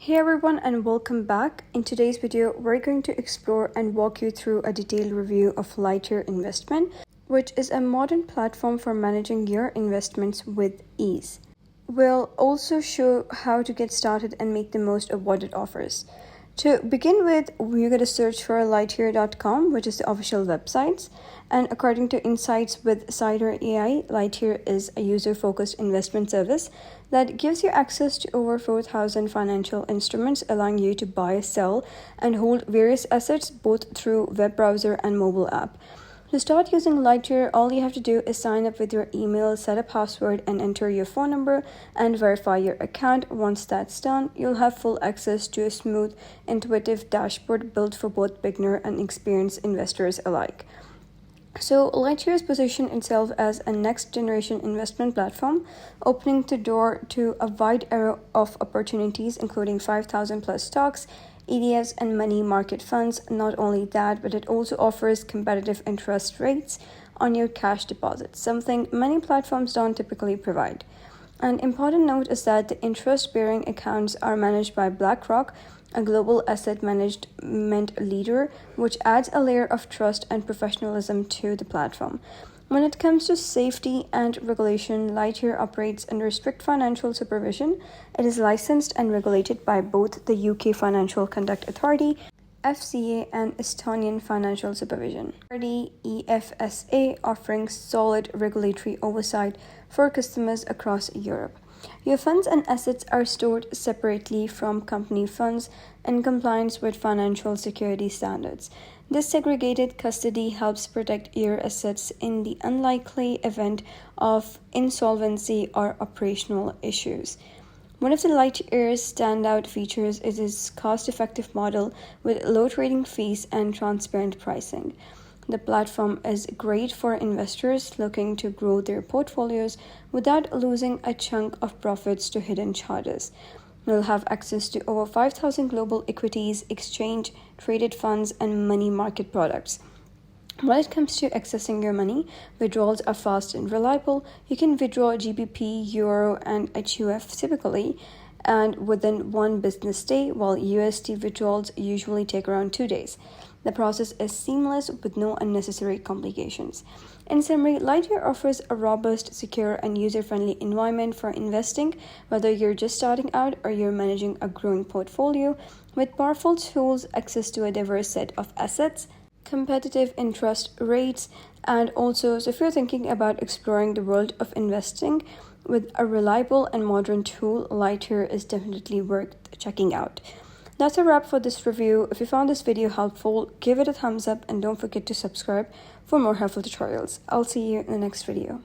Hey everyone and welcome back. In today's video, we're going to explore and walk you through a detailed review of Lightyear Investment, which is a modern platform for managing your investments with ease. We'll also show how to get started and make the most of what it offers. To begin with, we're going to search for lightyear.com, which is the official website. And according to Insights with Cider AI, Lightyear is a user-focused investment service that gives you access to over 4,000 financial instruments, allowing you to buy, sell, and hold various assets both through web browser and mobile app. To start using Lightyear, all you have to do is sign up with your email, set a password, and enter your phone number and verify your account. Once that's done, you'll have full access to a smooth, intuitive dashboard built for both beginner and experienced investors alike. So, Lightyear's position itself as a next-generation investment platform, opening the door to a wide array of opportunities, including 5,000 plus stocks, ETFs, and money market funds. Not only that, but it also offers competitive interest rates on your cash deposits, something many platforms don't typically provide. An important note is that the interest-bearing accounts are managed by BlackRock, a global asset management leader, which adds a layer of trust and professionalism to the platform. When it comes to safety and regulation, Lightyear operates under strict financial supervision. It is licensed and regulated by both the UK Financial Conduct Authority, FCA, and Estonian Financial Supervision Authority, EFSA, offering solid regulatory oversight for customers across Europe. Your funds and assets are stored separately from company funds in compliance with financial security standards. This segregated custody helps protect your assets in the unlikely event of insolvency or operational issues. One of the Lightyear's standout features is its cost-effective model with low trading fees and transparent pricing. The platform is great for investors looking to grow their portfolios without losing a chunk of profits to hidden charges. You'll have access to over 5,000 global equities, exchange-traded funds, and money market products. When it comes to accessing your money, withdrawals are fast and reliable. You can withdraw GBP, Euro, and HUF typically, and within one business day, while USD withdrawals usually take around 2 days. The process is seamless with no unnecessary complications. In summary, Lightyear offers a robust, secure, and user-friendly environment for investing, whether you're just starting out or you're managing a growing portfolio. With powerful tools, access to a diverse set of assets, competitive interest rates, and also, so if you're thinking about exploring the world of investing with a reliable and modern tool, Lightyear is definitely worth checking out. That's a wrap for this review. If you found this video helpful, give it a thumbs up and don't forget to subscribe for more helpful tutorials. I'll see you in the next video.